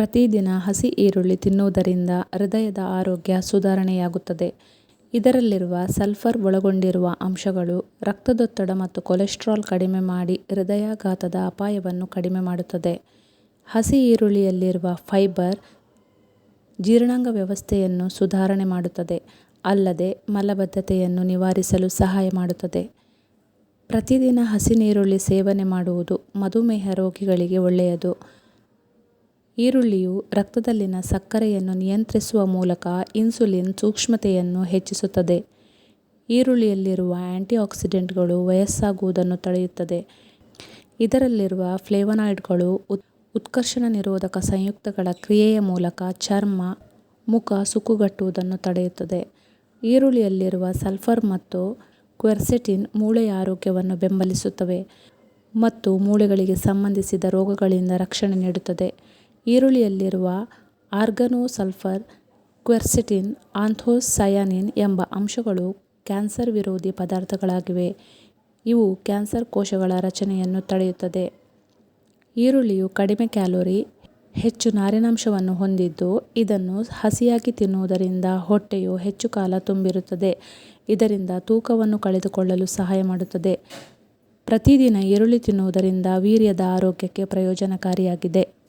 ಪ್ರತಿದಿನ ಹಸಿ ಈರುಳ್ಳಿ ತಿನ್ನುವುದರಿಂದ ಹೃದಯದ ಆರೋಗ್ಯ ಸುಧಾರಣೆಯಾಗುತ್ತದೆ. ಇದರಲ್ಲಿರುವ ಸಲ್ಫರ್ ಒಳಗೊಂಡಿರುವ ಅಂಶಗಳು ರಕ್ತದೊತ್ತಡ ಮತ್ತು ಕೊಲೆಸ್ಟ್ರಾಲ್ ಕಡಿಮೆ ಮಾಡಿ ಹೃದಯಾಘಾತದ ಅಪಾಯವನ್ನು ಕಡಿಮೆ ಮಾಡುತ್ತದೆ. ಹಸಿ ಈರುಳ್ಳಿಯಲ್ಲಿರುವ ಫೈಬರ್ ಜೀರ್ಣಾಂಗ ವ್ಯವಸ್ಥೆಯನ್ನು ಸುಧಾರಣೆ ಮಾಡುತ್ತದೆ, ಅಲ್ಲದೆ ಮಲಬದ್ಧತೆಯನ್ನು ನಿವಾರಿಸಲು ಸಹಾಯ ಮಾಡುತ್ತದೆ. ಪ್ರತಿದಿನ ಹಸಿ ನೀರುಳ್ಳಿ ಸೇವನೆ ಮಾಡುವುದು ಮಧುಮೇಹ ರೋಗಿಗಳಿಗೆ ಒಳ್ಳೆಯದು. ಈರುಳ್ಳಿಯು ರಕ್ತದಲ್ಲಿನ ಸಕ್ಕರೆಯನ್ನು ನಿಯಂತ್ರಿಸುವ ಮೂಲಕ ಇನ್ಸುಲಿನ್ ಸೂಕ್ಷ್ಮತೆಯನ್ನು ಹೆಚ್ಚಿಸುತ್ತದೆ. ಈರುಳ್ಳಿಯಲ್ಲಿರುವ ಆಂಟಿಆಕ್ಸಿಡೆಂಟ್ಗಳು ವಯಸ್ಸಾಗುವುದನ್ನು ತಡೆಯುತ್ತದೆ. ಇದರಲ್ಲಿರುವ ಫ್ಲೇವನಾಯ್ಡ್ಗಳು ಉತ್ಕರ್ಷಣ ನಿರೋಧಕ ಸಂಯುಕ್ತಗಳ ಕ್ರಿಯೆಯ ಮೂಲಕ ಚರ್ಮ, ಮುಖ ಸುಕ್ಕುಗಟ್ಟುವುದನ್ನು ತಡೆಯುತ್ತದೆ. ಈರುಳ್ಳಿಯಲ್ಲಿರುವ ಸಲ್ಫರ್ ಮತ್ತು ಕ್ವೆರ್ಸೆಟಿನ್ ಮೂಳೆಯ ಆರೋಗ್ಯವನ್ನು ಬೆಂಬಲಿಸುತ್ತವೆ ಮತ್ತು ಮೂಳೆಗಳಿಗೆ ಸಂಬಂಧಿಸಿದ ರೋಗಗಳಿಂದ ರಕ್ಷಣೆ ನೀಡುತ್ತದೆ. ಈರುಳ್ಳಿಯಲ್ಲಿರುವ ಆರ್ಗನೋಸಲ್ಫರ್, ಕ್ವೆರ್ಸೆಟಿನ್, ಆಂಥೋಸಯಾನಿನ್ ಎಂಬ ಅಂಶಗಳು ಕ್ಯಾನ್ಸರ್ ವಿರೋಧಿ ಪದಾರ್ಥಗಳಾಗಿವೆ. ಇವು ಕ್ಯಾನ್ಸರ್ ಕೋಶಗಳ ರಚನೆಯನ್ನು ತಡೆಯುತ್ತದೆ. ಈರುಳ್ಳಿಯು ಕಡಿಮೆ ಕ್ಯಾಲೋರಿ, ಹೆಚ್ಚು ನಾರಿನಾಂಶವನ್ನು ಹೊಂದಿದ್ದು, ಇದನ್ನು ಹಸಿಯಾಗಿ ತಿನ್ನುವುದರಿಂದ ಹೊಟ್ಟೆಯು ಹೆಚ್ಚು ಕಾಲ ತುಂಬಿರುತ್ತದೆ. ಇದರಿಂದ ತೂಕವನ್ನು ಕಳೆದುಕೊಳ್ಳಲು ಸಹಾಯ ಮಾಡುತ್ತದೆ. ಪ್ರತಿದಿನ ಈರುಳ್ಳಿ ತಿನ್ನುವುದರಿಂದ ವೀರ್ಯದ ಆರೋಗ್ಯಕ್ಕೆ ಪ್ರಯೋಜನಕಾರಿಯಾಗಿದೆ.